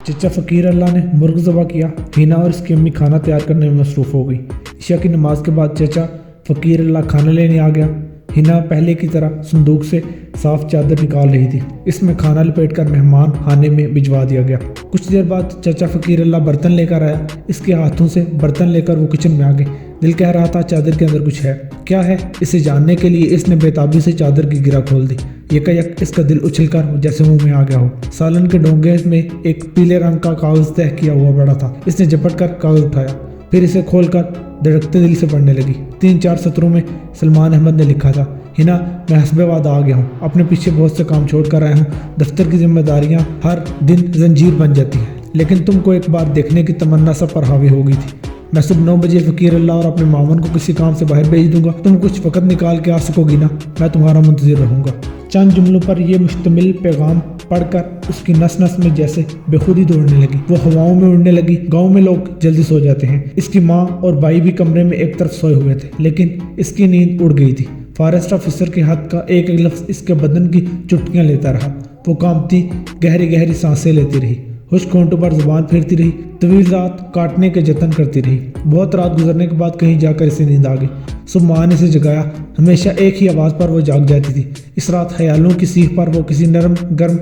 چچا فقیر اللہ نے مرغ ذبح کیا۔ ہینا اور اس کی امی کھانا تیار کرنے میں مصروف ہو گئی۔ عشاء کی نماز کے بعد چچا فقیر اللہ کھانا لینے آ گیا۔ ہینا پہلے کی طرح صندوق سے صاف چادر نکال رہی تھی۔ اس میں کھانا لپیٹ کر مہمان خانے میں بھجوا دیا گیا۔ کچھ دیر بعد چچا فقیر اللہ برتن لے کر آیا۔ اس کے ہاتھوں سے برتن لے کر وہ کچن میں آ گئے۔ دل کہہ رہا تھا چادر کے اندر کچھ ہے۔ کیا ہے اسے جاننے کے لیے اس نے بےتابی سے چادر کی گرہ کھول دی۔ یکا اس کا دل اچھل کر جیسے منہ میں آ گیا ہو۔ سالن کے ڈونگے میں ایک پیلے رنگ کا کاغذ تہہ کیا ہوا پڑا تھا۔ اس نے جھپٹ کر کاغذ اٹھایا، پھر اسے کھول کر دھڑکتے دل سے پڑھنے لگی۔ 3-4 سطروں میں سلمان احمد نے لکھا تھا: ہینا، میں حسب وعدہ آ گیا ہوں۔ اپنے پیچھے بہت سے کام چھوڑ کر آیا ہوں۔ دفتر کی ذمہ داریاں ہر دن زنجیر بن جاتی ہیں، لیکن تم کو ایک بار دیکھنے کی تمنا سب پر حاوی ہو گئی تھی۔ میں صبح 9 بجے فقیر اللہ اور اپنے معاون کو کسی کام سے باہر بھیج دوں گا۔ تم کچھ وقت نکال کے آ سکو گی نا؟ میں تمہارا منتظر رہوں گا۔ چند جملوں پر یہ مشتمل پیغام پڑھ کر اس کی نس نس میں جیسے بے خودی دوڑنے لگی۔ وہ ہواؤں میں اڑنے لگی۔ گاؤں میں لوگ جلدی سو جاتے ہیں۔ اس کی ماں اور بھائی بھی کمرے میں ایک طرف سوئے ہوئے تھے، لیکن اس کی نیند اڑ گئی تھی۔ فارسٹ آفیسر کے ہاتھ کا ایک ایک لفظ اس کے بدن کی چٹکیاں لیتا رہا۔ وہ کانپتی گہری سانسیں لیتی رہی، خشک ہونٹوں پر زبان پھیرتی رہی، طویل رات کاٹنے کے جتن کرتی رہی۔ بہت رات گزرنے کے بعد کہیں جا کر اسے نیند آ گئی۔ صبح ماں نے اسے جگایا۔ ہمیشہ ایک ہی آواز پر وہ جاگ جاتی تھی۔ اس رات خیالوں کی سیخ پر وہ کسی نرم گرم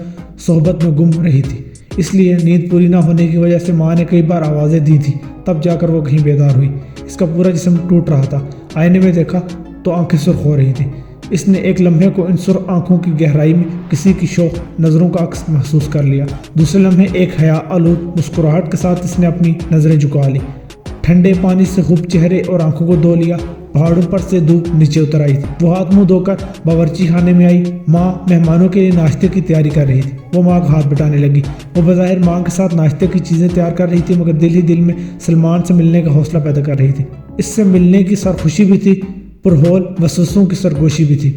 صحبت میں گم رہی تھی، اس لیے نیند پوری نہ ہونے کی وجہ سے ماں نے کئی بار آوازیں دی تھی، تب جا کر وہ کہیں بیدار ہوئی۔ اس کا پورا جسم ٹوٹ رہا تھا۔ آئینے میں دیکھا تو آنکھیں سرخ ہو رہی تھیں۔ اس نے ایک لمحے کو ان سرخ آنکھوں کی گہرائی میں کسی کی شوق نظروں کا عکس محسوس کر لیا۔ دوسرے لمحے ایک حیا آلود مسکراہٹ کے ساتھ اس نے اپنی نظریں جھکا لی۔ ٹھنڈے پانی سے خوب چہرے اور آنکھوں کو دھو لیا۔ پہاڑوں پر سے دھوپ نیچے اتر آئی تھی۔ وہ ہاتھ منہ دھو کر باورچی خانے میں آئی۔ ماں مہمانوں کے لیے ناشتے کی تیاری کر رہی تھی۔ وہ ماں کا ہاتھ بٹانے لگی۔ وہ بظاہر ماں کے ساتھ ناشتے کی چیزیں تیار کر رہی تھی، مگر دل ہی دل میں سلمان سے ملنے کا حوصلہ پیدا کر رہی تھی۔ اس سے ملنے کی سرخوشی بھی تھی، پرہول وسوسوں کی سرگوشی بھی تھی۔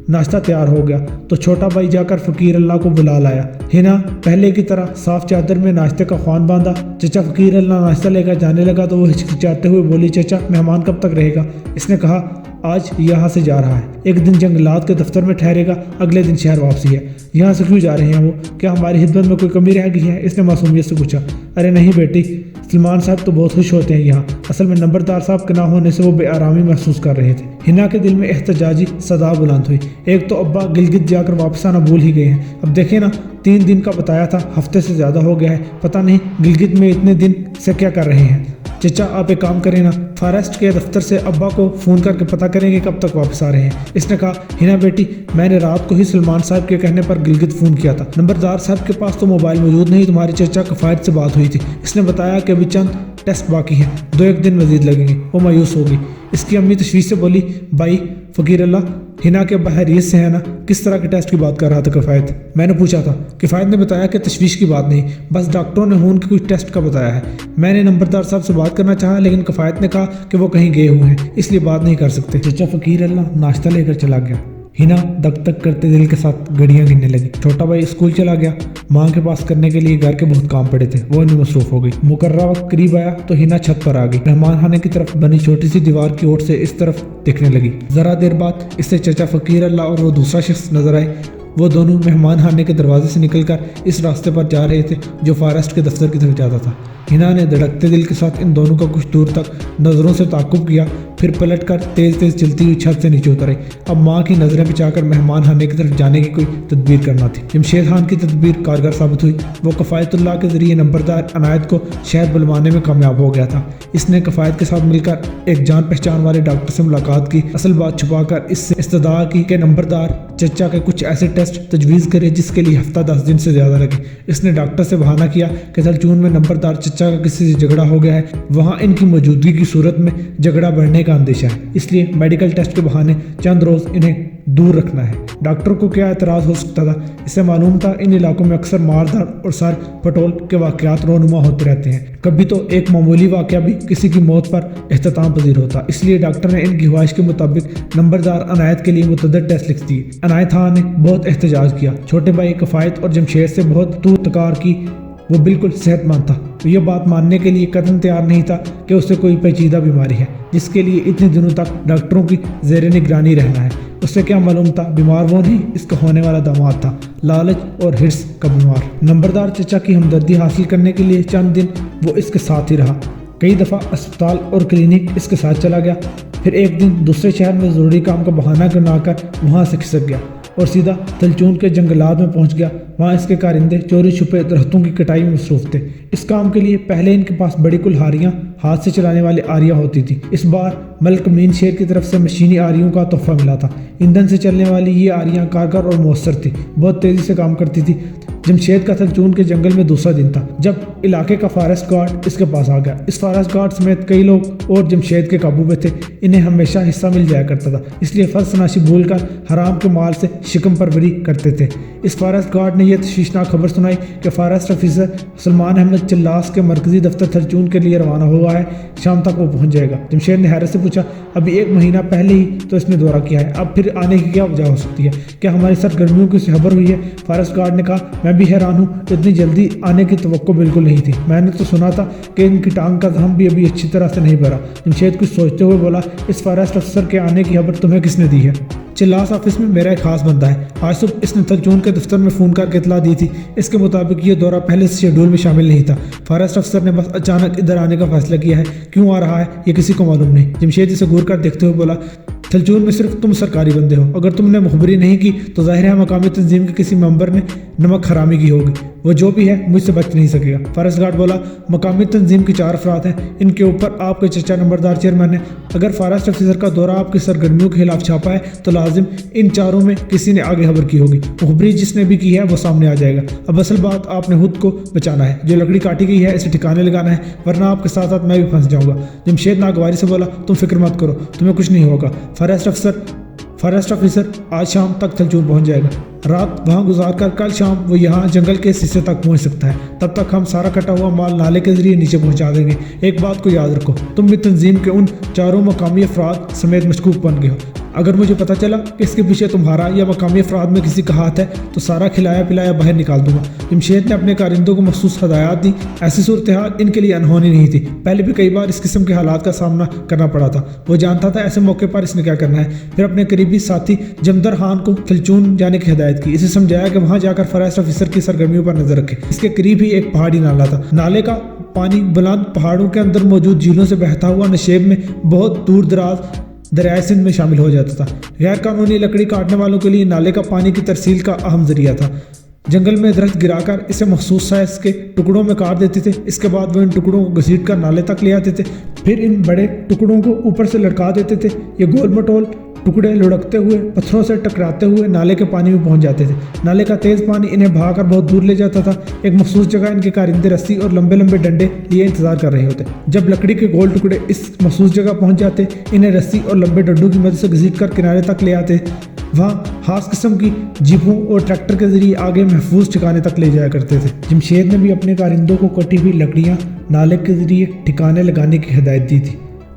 ناشتہ تیار ہو گیا تو چھوٹا بھائی جا کر فقیر اللہ کو بلا لایا۔ ہینا پہلے کی طرح صاف چادر میں ناشتے کا خوان باندھا۔ چچا فقیر اللہ ناشتہ لے کر جانے لگا تو وہ ہچکچاتے ہوئے بولی: چچا، مہمان کب تک رہے گا؟ اس نے کہا: آج یہاں سے جا رہا ہے، ایک دن جنگلات کے دفتر میں ٹھہرے گا، اگلے دن شہر واپسی ہے۔ یہاں سے کیوں جا رہے ہیں وہ؟ کیا ہماری خدمت میں کوئی کمی رہ گئی ہے؟ اس نے معصومیت سے پوچھا۔ ارے نہیں بیٹی، سلمان صاحب تو بہت خوش ہوتے ہیں یہاں۔ اصل میں نمبردار صاحب کے نہ ہونے سے وہ بے آرامی محسوس کر رہے تھے۔ ہینا کے دل میں احتجاجی صدا بلند ہوئی۔ ایک تو ابا گلگت جا کر واپس آنا بھول ہی گئے ہیں، اب دیکھیں نا، 3 دن کا بتایا تھا، ہفتے سے زیادہ ہو گیا ہے، پتہ نہیں گلگت میں اتنے دن سے کیا کر رہے ہیں۔ چچا آپ ایک کام کریں نا، فارسٹ کے دفتر سے ابا کو فون کر کے پتہ کریں گے کب تک واپس آ رہے ہیں۔ اس نے کہا: ہینا بیٹی، میں نے رات کو ہی سلمان صاحب کے کہنے پر گلگت فون کیا تھا، نمبردار صاحب کے پاس تو موبائل موجود نہیں، تمہارے چچا کفایت سے بات ہوئی تھی، اس نے بتایا کہ ابھی چند ٹیسٹ باقی ہیں، 2-1 دن مزید لگیں گے۔ وہ مایوس ہوگی۔ اس کی امی تشویش سے بولی: بھائی فقیر اللہ، ہینا کے ابا خیریت سے ہے نا؟ کس طرح کے ٹیسٹ کی بات کر رہا تھا کفایت؟ میں نے پوچھا تھا۔ کفایت نے بتایا کہ تشویش کی بات نہیں، بس ڈاکٹروں نے خون کے کچھ ٹیسٹ کا بتایا ہے۔ میں نے نمبردار صاحب سے بات کرنا چاہا، لیکن کفایت نے کہا کہ وہ کہیں گئے ہوئے ہیں، اس لیے بات نہیں کر سکتے۔ چچا فقیر اللہ ناشتہ لے کر چلا گیا۔ ہینا دک دک کرتے دل کے ساتھ گھڑیاں گننے لگی۔ چھوٹا بھائی اسکول چلا گیا۔ ماں کے پاس کرنے کے لیے گھر کے بہت کام پڑے تھے، وہ انہیں مصروف ہو گئی۔ مقررہ وقت قریب آیا تو ہینا چھت پر آ گئی۔ مہمان خانے کی طرف بنی چھوٹی سی دیوار کی اوٹ سے اس طرف دیکھنے لگی۔ ذرا دیر بعد اس سے چچا فقیر اللہ اور وہ دوسرا شخص نظر آئے۔ وہ دونوں مہمان خانے کے دروازے سے نکل کر اس راستے پر جا رہے تھے جو فارسٹ کے دفتر کی طرف جاتا تھا۔ ہینا نے دھڑکتے دل کے ساتھ ان دونوں کا کچھ دور تک نظروں سے تعاقب کیا، پھر پلٹ کر تیز چلتی ہوئی چھت سے نیچے اتر آئی۔ اب ماں کی نظریں بچا کر مہمان خانے کی طرف جانے کی کوئی تدبیر کرنا تھی۔ جمشید خان کی تدبیر کارگر ثابت ہوئی۔ وہ کفایت اللہ کے ذریعے نمبردار عنایت کو شہر بلوانے میں کامیاب ہو گیا تھا۔ اس نے کفایت کے ساتھ مل کر ایک جان پہچان والے ڈاکٹر سے ملاقات کی، اصل بات چھپا کر اس سے استدعا کی کہ نمبردار چچا کے کچھ ایسے ٹیسٹ تجویز کرے جس کے لیے ہفتہ 10 دن سے زیادہ لگے۔ اس نے ڈاکٹر سے بہانہ کیا کہ دلچون میں نمبردار چچا کا کسی سے جھگڑا ہو گیا ہے، وہاں ان کی موجودگی کی صورت میں جھگڑا بڑھنے کا اندیشہ ہے، اس لیے میڈیکل ٹیسٹ کے بہانے چند روز انہیں دور رکھنا ہے۔ ڈاکٹر کو کیا اعتراض ہو سکتا تھا؟ اسے معلوم تھا ان علاقوں میں اکثر ماردار اور سر پٹول کے واقعات رونما ہوتے رہتے ہیں، کبھی تو ایک معمولی واقعہ بھی کسی کی موت پر اختتام پذیر ہوتا، اس لیے ڈاکٹر نے ان کی خواہش کے مطابق نمبردار عنایت کے لیے متعدد ٹیسٹ لکھ دیے۔ عنایت خان نے بہت احتجاج کیا، چھوٹے بھائی کفایت اور جمشید سے بہت تو تکار کی، وہ بالکل صحت مند تھا، یہ بات ماننے کے لیے قدم تیار نہیں تھا کہ اسے کوئی پیچیدہ بیماری ہے جس کے لیے اتنے دنوں تک ڈاکٹروں کی زیر نگرانی رہنا ہے۔ اسے کیا معلوم تھا بیمار وہ نہیں اس کا ہونے والا داماد تھا، لالچ اور ہرس کا بیمار۔ نمبردار چچا کی ہمدردی حاصل کرنے کے لیے چند دن وہ اس کے ساتھ ہی رہا، کئی دفعہ اسپتال اور کلینک اس کے ساتھ چلا گیا، پھر ایک دن دوسرے شہر میں ضروری کام کا بہانہ بنا کر وہاں سے کھسک گیا اور سیدھا تلچون کے جنگلات میں پہنچ گیا۔ وہاں اس کے کارندے چوری چھپے درختوں کی کٹائی میں مصروف تھے۔ اس کام کے لیے پہلے ان کے پاس بڑی کلہاریاں ہاتھ سے چلانے والے آریاں ہوتی تھی، اس بار ملک مین شیر کی طرف سے مشینی آریوں کا تحفہ ملا تھا۔ ایندھن سے چلنے والی یہ آریاں کارگر اور مؤثر تھی، بہت تیزی سے کام کرتی تھی۔ جمشید کا تلچون کے جنگل میں دوسرا دن تھا جب علاقے کا فارسٹ گارڈ اس کے پاس آ گیا۔ اس فارسٹ گارڈ سمیت کئی لوگ اور جمشید کے قابو میں تھے، انہیں ہمیشہ حصہ مل جایا کرتا تھا، اس لیے فرض تناشی بھول کر حرام کے مال سے شکم پروری کرتے تھے۔ اس فارسٹ گارڈ نے یہ تشویشناک خبر سنائی کہ فارسٹ آفیسر سلمان احمد چلاس کے مرکزی دفتر تلچون کے لیے روانہ ہوا ہے، شام تک وہ پہنچ جائے گا۔ جمشید نے حیرت سے پوچھا، ابھی 1 مہینہ پہلے ہی تو اس نے دورہ کیا ہے، اب پھر آنے کی کیا وجہ ہو سکتی ہے؟ کیا ہماری سرگرمیوں کی اسے خبر ہوئی ہے؟ فارسٹ گارڈ نے کہا، میں بھی حیران ہوں، اتنی جلدی آنے کی توقع بالکل نہیں تھی، میں نے تو سنا تھا کہ ان کی ٹانگ کا زخم بھی ابھی اچھی طرح سے نہیں بھرا۔ جمشید کچھ سوچتے ہوئے بولا، اس فارسٹ افسر کے آنے کی خبر تمہیں کس نے دی ہے؟ چلاس آفس میں میرا ایک خاص بندہ ہے، آج صبح اس نے تلچون کے دفتر میں فون کر کے اطلاع دی تھی۔ اس کے مطابق یہ دورہ پہلے سے شیڈول میں شامل نہیں تھا، فارسٹ افسر نے بس اچانک ادھر آنے کا فیصلہ کیا ہے، کیوں آ رہا ہے یہ کسی کو معلوم نہیں۔ جمشید اسے گور کر دیکھتے ہوئے بولا، تلچون میں صرف تم سرکاری بندے ہو، اگر تم نے مخبری نہیں کی تو ظاہر ہے مقامی تنظیم کے کسی ممبر نے نمک حرامی کی ہوگی، وہ جو بھی ہے مجھ سے بچ نہیں سکے گا۔ فارسٹ گارڈ بولا، مقامی تنظیم کے 4 افراد ہیں، ان کے اوپر آپ کے چچا نمبردار چیئرمین ہے، اگر فارسٹ افسر کا دورہ آپ کی سرگرمیوں کے خلاف چھاپا ہے تو لازم ان 4 میں کسی نے آگے خبر کی ہوگی، مخبری جس نے بھی کی ہے وہ سامنے آ جائے گا۔ اب اصل بات آپ نے خود کو بچانا ہے، جو لکڑی کاٹی گئی ہے اسے ٹھکانے لگانا ہے، ورنہ آپ کے ساتھ ساتھ میں بھی پھنس جاؤں گا۔ جمشید ناگواری سے بولا، تم فکر مت کرو، تمہیں کچھ نہیں ہوگا، فارسٹ افسر آج شام تک تلچون پہنچ جائے گا، رات وہاں گزار کر کل شام وہ یہاں جنگل کے اس حصے تک پہنچ سکتا ہے، تب تک ہم سارا کٹا ہوا مال نالے کے ذریعے نیچے پہنچا دیں گے۔ ایک بات کو یاد رکھو، تم بھی تنظیم کے ان 4 مقامی افراد سمیت مشکوک بن گئے ہو، اگر مجھے پتہ چلا کہ اس کے پیچھے تمہارا یا مقامی افراد میں کسی کا ہاتھ ہے تو سارا کھلایا پلایا باہر نکال دوں گا۔ جمشید نے اپنے کارندوں کو مخصوص ہدایات دی، ایسی صورتحال ان کے لیے انہونی نہیں تھی، پہلے بھی کئی بار اس قسم کے حالات کا سامنا کرنا پڑا تھا، وہ جانتا تھا ایسے موقع پر اس نے کیا کرنا ہے۔ پھر اپنے قریبی ساتھی جمدر خان کو تلچون جانے کی ہدایت کی، اسے سمجھایا کہ وہاں جا کر فارسٹ آفیسر کی سرگرمیوں پر نظر رکھے۔ اس کے قریب ہی ایک پہاڑی نالا تھا، نالے کا پانی بلند پہاڑوں کے اندر موجود جھیلوں سے بہتا ہوا نشیب میں بہت دور دراز دریائے سندھ میں شامل ہو جاتا تھا۔ غیر قانونی لکڑی کاٹنے والوں کے لیے نالے کا پانی کی ترسیل کا اہم ذریعہ تھا۔ جنگل میں درخت گرا کر اسے مخصوص سائز کے ٹکڑوں میں کاٹ دیتے تھے، اس کے بعد وہ ان ٹکڑوں کو گھسیٹ کر نالے تک لے آتے تھے، پھر ان بڑے ٹکڑوں کو اوپر سے لٹکا دیتے تھے، یہ گول مٹول ٹکڑے لڑکتے ہوئے پتھروں سے ٹکراتے ہوئے نالے کے پانی میں پہنچ جاتے تھے۔ نالے کا تیز پانی انہیں بھا کر بہت دور لے جاتا تھا۔ ایک مخصوص جگہ ان کے کارندے رسی اور لمبے لمبے ڈنڈے لیے انتظار کر رہے ہوتے۔ جب لکڑی کے گول ٹکڑے اس مخصوص جگہ پہنچ جاتے، انہیں رسی اور لمبے ڈنڈوں کی مدد سے گھسیٹ کر کنارے تک لے آتے، وہاں خاص قسم کی جیپوں اور ٹریکٹر کے ذریعے آگے محفوظ ٹھکانے تک لے جایا کرتے تھے۔ جمشید نے بھی اپنے کارندوں کو کٹی ہوئی لکڑیاں نالے کے ذریعے ٹھکانے لگانے کی ہدایت دی تھی۔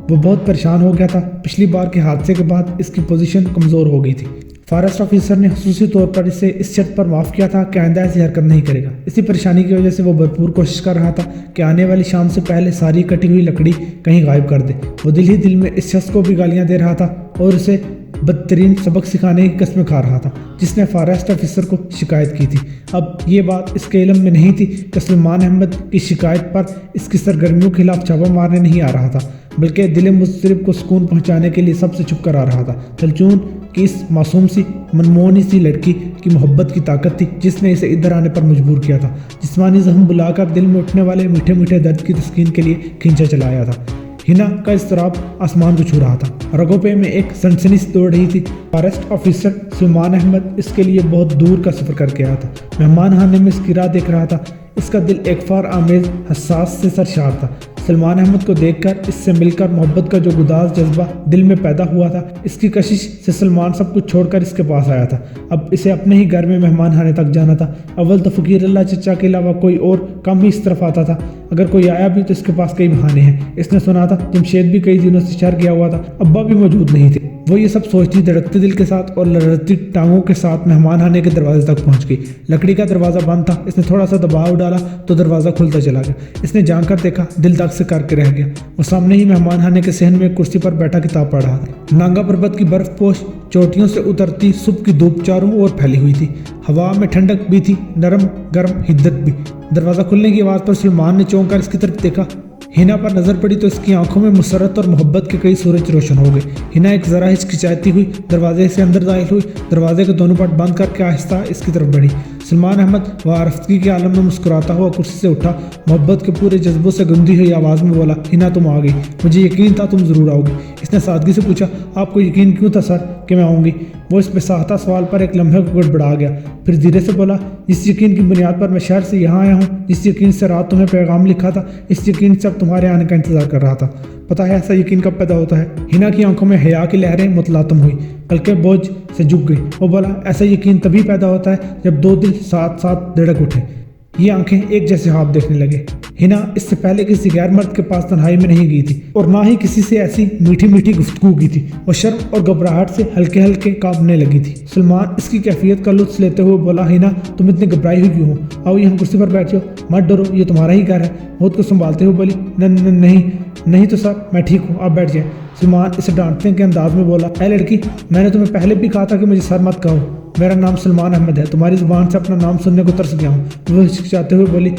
وہ بہت پریشان ہو گیا تھا، پچھلی بار کے حادثے کے بعد اس کی پوزیشن کمزور ہو گئی تھی۔ فارسٹ آفیسر نے خصوصی طور پر اسے اس شرط پر معاف کیا تھا کہ آئندہ ایسی حرکت نہیں کرے گا۔ اسی پریشانی کی وجہ سے وہ بھرپور کوشش کر رہا تھا کہ آنے والی شام سے پہلے ساری کٹی ہوئی لکڑی کہیں غائب کر دے۔ وہ دل ہی دل میں اس شخص کو بھی گالیاں دے رہا تھا اور اسے بدترین سبق سکھانے کی قسمیں کھا رہا تھا جس نے فارسٹ آفیسر کو شکایت کی تھی۔ اب یہ بات اس کے علم میں نہیں تھی کہ سلمان احمد کی شکایت پر اس کی سرگرمیوں کے خلاف چھاپا مارنے نہیں آ رہا تھا، بلکہ دل مضطرب کو سکون پہنچانے کے لیے سب سے چھپ کر آ رہا تھا۔ تلچون کی اس معصوم سی منمونی سی لڑکی کی محبت کی طاقت تھی جس نے اسے ادھر آنے پر مجبور کیا تھا، جسمانی زخم بلا کر دل میں اٹھنے والے میٹھے میٹھے درد کی تسکین کے لیے کھینچا چلایا تھا۔ ہنا کا اضطراب آسمان کو چھو رہا تھا، رگوں پہ میں ایک سنسنی سی دوڑ رہی تھی۔ فارسٹ آفیسر سلمان احمد اس کے لیے بہت دور کا سفر کر کے آیا تھا، مہمان خانے میں اس کی راہ دیکھ رہا تھا، اس کا دل ایک فار آمیز حساس سے سرشار تھا۔ سلمان احمد کو دیکھ کر اس سے مل کر محبت کا جو گداز جذبہ دل میں پیدا ہوا تھا، اس کی کشش سے سلمان سب کچھ چھوڑ کر اس کے پاس آیا تھا۔ اب اسے اپنے ہی گھر میں مہمان خانے تک جانا تھا۔ اول تو فقیر اللہ چچا کے علاوہ کوئی اور کم ہی اس طرف آتا تھا، اگر کوئی آیا بھی تو اس کے پاس کئی بہانے ہیں۔ اس نے سنا تھا جمشید بھی کئی دنوں سے شہر گیا ہوا تھا، ابا بھی موجود نہیں تھے۔ وہ یہ سب سوچتی دھڑکتے دل کے ساتھ اور لرزتی ٹانگوں کے ساتھ مہمان خانے کے دروازے تک پہنچ گئی۔ لکڑی کا دروازہ بند تھا۔ اس نے تھوڑا سا دباؤ ڈالا تو دروازہ کھلتا چلا گیا۔ اس نے جان کر دیکھا، دل دھک سے کر کے رہ گیا۔ وہ سامنے ہی مہمان خانے کے صحن میں ایک کرسی پر بیٹھا کتاب پڑھ رہا تھا۔ نانگا پربت کی برف پوش چوٹیوں سے اترتی صبح کی دھوپ چاروں اور پھیلی ہوئی تھی۔ ہوا میں ٹھنڈک بھی تھی، نرم گرم حدت بھی۔ دروازہ کھلنے کی آواز پر سلمان نے چونک کر اس کی طرف دیکھا۔ ہنا پر نظر پڑی تو اس کی آنکھوں میں مسرت اور محبت کے کئی سورج روشن ہو گئے۔ ہنا ایک ذرا ہچکچاتی ہوئی دروازے سے اندر داخل ہوئی، دروازے کے دونوں پٹ بند کر کے آہستہ اس کی طرف بڑھی۔ سلمان احمد وارفتگی کے عالم میں مسکراتا ہوا کرسی سے اٹھا، محبت کے پورے جذبوں سے گندی ہوئی آواز میں بولا، ہنا تم آ گئی، مجھے یقین تھا تم ضرور آؤ گی۔ اس نے سادگی سے پوچھا، آپ کو یقین کیوں تھا سر کہ میں آؤں گی؟ وہ اس بساختہ سوال پر ایک لمحے کو گڑبڑا گیا، پھر دھیرے سے بولا، جس یقین کی بنیاد پر میں شہر سے یہاں آیا ہوں، جس یقین سے رات تمہیں پیغام لکھا تھا، اس یقین سے اب تمہارے آنے کا انتظار کر رہا تھا۔ پتہ ہے ایسا یقین کب پیدا ہوتا ہے؟ ہنا کی آنکھوں میں حیا کی لہریں متلاطم ہوئی، بلکہ بوجھ سے جھک گئی۔ وہ بولا، ایسا یقین تبھی پیدا ہوتا ہے جب دو دل ساتھ ساتھ دھڑک اٹھے، یہ آنکھیں ایک جیسے خواب دیکھنے لگے۔ ہنا اس سے پہلے کسی غیر مرد کے پاس تنہائی میں نہیں گئی تھی اور نہ ہی کسی سے ایسی میٹھی میٹھی گفتگو کی تھی۔ وہ شرم اور گھبراہٹ سے ہلکے ہلکے کانپنے لگی تھی۔ سلمان اس کی کیفیت کا لطف لیتے ہوئے بولا، ہنا تم اتنی گھبرائی ہوئی کیوں ہو؟ آؤ یہاں کرسی پر بیٹھ جاؤ، مت ڈرو، یہ تمہارا ہی گھر ہے۔ خود کو سنبھالتے ہوئے بولی، نہیں تو سر میں ٹھیک ہوں، آپ بیٹھ جائیں۔ سلمان اسے ڈانٹنے کے انداز میں بولا، اے لڑکی، میں نے تمہیں پہلے بھی کہا تھا کہ مجھے سر مت کہو، میرا نام سلمان احمد ہے، تمہاری زبان سے اپنا نام سننے کو ترس گیا ہوں۔ وہ ہچکچاتے ہوئے بولی،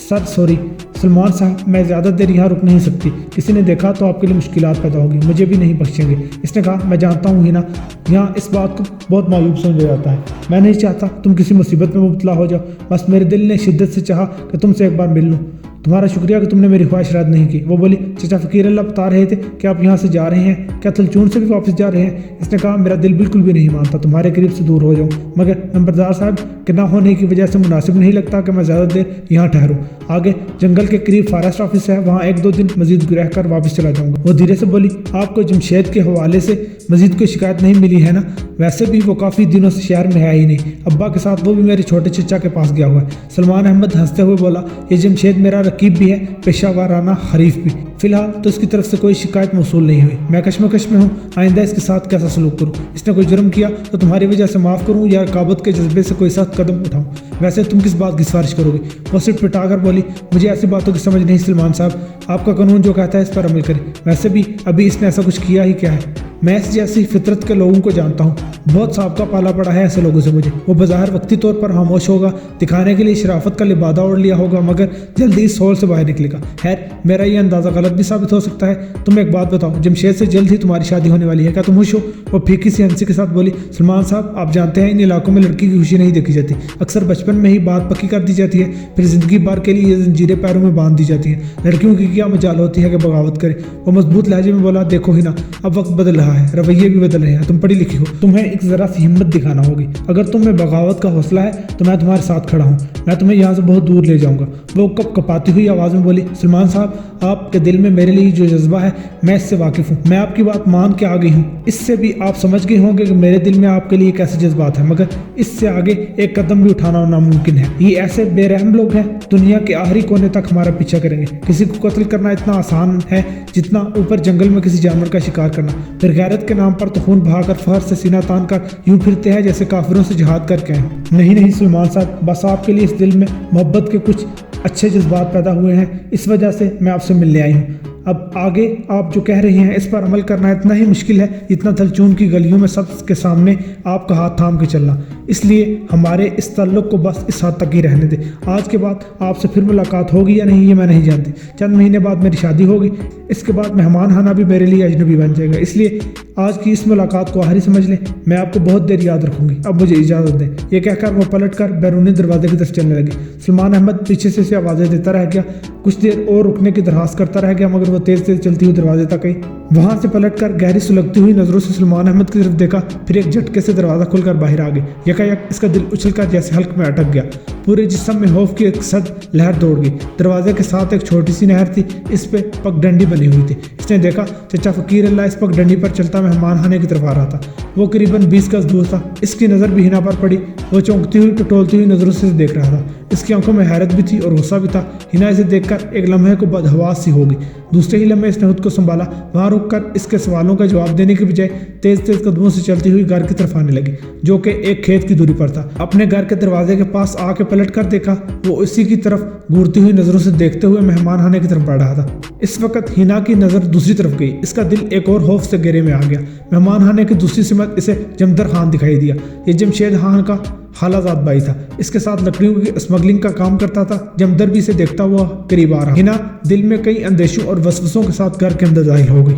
سر سوری سلمان صاحب، میں زیادہ دیر یہاں رک نہیں سکتی، کسی نے دیکھا تو آپ کے لیے مشکلات پیدا ہوگی، مجھے بھی نہیں بخشیں گے۔ اس نے کہا، میں جانتا ہوں ہنا، یہاں اس بات کو بہت معیوب سمجھا جاتا ہے، میں نہیں چاہتا تم کسی مصیبت میں مبتلا ہو جاؤ، بس میرے دل نے شدت سے چاہا کہ تم سے ایک بار مل لوں، تمہارا شکریہ کہ تم نے میری خواہش رد نہیں کی۔ وہ بولی، چچا فقیر اللہ بتا رہے تھے کہ آپ یہاں سے جا رہے ہیں، کیا تلچون سے بھی واپس جا رہے ہیں؟ اس نے کہا، میرا دل بالکل بھی نہیں مانتا تمہارے قریب سے دور ہو جاؤں، مگر نمبردار صاحب کے نہ ہونے کی وجہ سے مناسب نہیں لگتا کہ میں زیادہ دیر یہاں ٹھہروں، آگے جنگل کے قریب فارسٹ آفس ہے، وہاں ایک دو دن مزید رہ کر واپس چلا جاؤں گا۔ وہ دھیرے سے بولی، آپ کو جمشید کے حوالے سے مزید کوئی شکایت نہیں ملی ہے نا؟ ویسے بھی وہ کافی دنوں سے شہر میں ہے ہی نہیں، ابا کے ساتھ وہ بھی میرے چھوٹے چچا کے پاس گیا ہوا ہے۔ سلمان احمد ہنستے ہوئے بولا، یہ جمشید میرا رقیب بھی ہے، پیشہ وارانہ حریف بھی، فی الحال تو اس کی طرف سے کوئی شکایت موصول نہیں ہوئی، میں کشمکش میں ہوں، آئندہ اس کے ساتھ کیسا سلوک کروں؟ اس نے کوئی جرم کیا تو تمہاری وجہ سے معاف کروں یا رقابت کے جذبے سے کوئی سخت قدم اٹھاؤں؟ ویسے تم کس بات کی سفارش کرو گی؟ وہ صرف پٹا کر بولی، مجھے ایسی باتوں کی سمجھ نہیں سلمان صاحب، آپ کا قانون جو کہتا ہے اس پر عمل کریں، ویسے بھی ابھی اس نے ایسا کچھ کیا ہی کیا ہے؟ میں اس جیسی فطرت کے لوگوں کو جانتا ہوں، بہت سابقہ پالا پڑا ہے ایسے لوگوں سے مجھے۔ وہ بظاہر وقتی طور پر خاموش ہوگا، دکھانے کے لیے شرافت کا لبادہ اوڑھ لیا ہوگا، مگر جلدی اس ہول سے باہر نکلے گا۔ خیر، میرا یہ اندازہ غلط بھی ثابت ہو سکتا ہے۔ تم ایک بات بتاؤ، جمشید سے جلد ہی تمہاری شادی ہونے والی ہے، کیا تم خوش ہو؟ وہ پھیکی سی ہنسی کے ساتھ بولی، سلمان صاحب آپ جانتے ہیں ان علاقوں میں لڑکی کی خوشی نہیں دیکھی جاتی، اکثر بچپن میں ہی بات پکی کر دی جاتی ہے، پھر زندگی بھر کے لیے یہ زنجیریں پیروں میں باندھ دی جاتی ہیں، لڑکیوں کی کیا مجال ہوتی ہے کہ بغاوت کرے۔ وہ مضبوط لہجے میں بولا، دیکھو ہنا، اب وقت بدل رہا ہے، رویے بھی بدل رہے ہیں، تم پڑھی لکھی ہو، تمہیں ایک ذرا سی ہمت دکھانا ہوگی، اگر تم میں بغاوت کا حوصلہ ہے تو میں تمہارے ساتھ کھڑا ہوں، میں تمہیں یہاں سے بہت دور لے جاؤں گا۔ وہ کپ کپاتی ہوئی آواز میں بولی، سلمان صاحب آپ کے دل میں میرے لیے جو جذبہ ہے میں اس سے واقف ہوں، میں آپ کی بات مان کے آ گئی ہوں، اس سے بھی آپ سمجھ گئے ہوں گے کہ میرے دل میں آپ کے لیے کیسے جذبات ہیں، مگر اس سے آگے ایک قدم بھی اٹھانا ناممکن ہے۔ یہ ایسے بے رحم لوگ ہیں، دنیا کے آخری کونے تک ہمارا پیچھا کریں گے۔ کسی کو قتل کرنا اتنا آسان ہے جتنا اوپر جنگل میں کسی جانور کا شکار کرنا، پھر غیرت کے نام پر تو خون بہا کر فخر سے سینہ تان کر یوں پھرتے ہیں جیسے کافروں سے جہاد کر کے ہیں۔ نہیں سلمان صاحب، بس آپ کے لیے اس دل میں محبت کے کچھ اچھے جذبات پیدا ہوئے ہیں، اس وجہ سے میں آپ سے ملنے آئی ہوں۔ اب آگے آپ جو کہہ رہی ہیں اس پر عمل کرنا اتنا ہی مشکل ہے جتنا تلچون کی گلیوں میں سب کے سامنے آپ کا ہاتھ تھام کے چلنا، اس لیے ہمارے اس تعلق کو بس اس حد تک ہی رہنے دیں۔ آج کے بعد آپ سے پھر ملاقات ہوگی یا نہیں یہ میں نہیں جانتی، چند مہینے بعد میری شادی ہوگی، اس کے بعد مہمان خانہ بھی میرے لیے اجنبی بن جائے گا، اس لیے آج کی اس ملاقات کو آخری سمجھ لیں، میں آپ کو بہت دیر یاد رکھوں گی، اب مجھے اجازت دیں۔ یہ کہہ کر وہ پلٹ کر بیرونی دروازے کی طرف چلنے لگی۔ سلمان احمد پیچھے سے اسے آوازیں دیتا رہ گیا، کچھ دیر اور رکنے کی درخواست کرتا رہ گیا، مگر وہ تیز تیز چلتی ہوئی دروازے تک گئی۔ وہاں سے پلٹ کر گہری سلگتی ہوئی نظروں سے سلمان احمد کی طرف دیکھا، پھر ایک جھٹکے سے دروازہ کھل کر باہر آ گئی۔ یکایک اس کا دل اچھل کر جیسے حلق میں اٹک گیا، پورے جسم میں خوف کی ایک سد لہر دوڑ گئی۔ دروازے کے ساتھ ایک چھوٹی سی نہر تھی، اس پہ پگ ڈنڈی بنی ہوئی تھی۔ اس نے دیکھا چچا فقیر اللہ اس پگ ڈنڈی پر چلتا مہمان خانے کی طرف آ رہا تھا، وہ قریباً 20 گز دور تھا۔ اس کی نظر بھی ہنا پر پڑی وہ چونکتی ہوئی ٹٹولتی ہوئی نظروں سے دیکھ رہا تھا۔ اس کی آنکھوں میں حیرت بھی تھی اور غصہ بھی تھا۔ ہنا اسے دیکھ کر ایک لمحے کو بدحواس سی ہو گئی۔ دوسرے ہی لمحے اس نے خود کو سنبھالا، وہاں رک کر اس کے سوالوں کا جواب دینے کے بجائے تیز تیز قدموں سے چلتی ہوئی گھر کی طرف آنے لگی، جو کہ ایک کھیت کی دوری پر تھا۔ اپنے گھر کے دروازے کے پاس آ کے پلٹ کر دیکھا، وہ اسی کی طرف گھورتی ہوئی نظروں سے دیکھتے ہوئے مہمان خانے کی طرف بڑھ رہا تھا۔ اس وقت ہنا کی نظر دوسری طرف گئی۔ اس کا دل ایک اور خوف سے گھیرے میں آ گیا۔ مہمان خانے کی دوسری سمت اسے جمدر خان دکھائی دیا۔ یہ جمشید خان کا خالہ زاد بھائی تھا، اس کے ساتھ لکڑیوں کی اسمگلنگ کا کام کرتا تھا۔ جمدر بھی اسے دیکھتا ہوا قریب آ رہا۔ ہنا دل میں کئی اندیشوں اور وسوسوں کے ساتھ گھر کے اندر داخل ہو گئی۔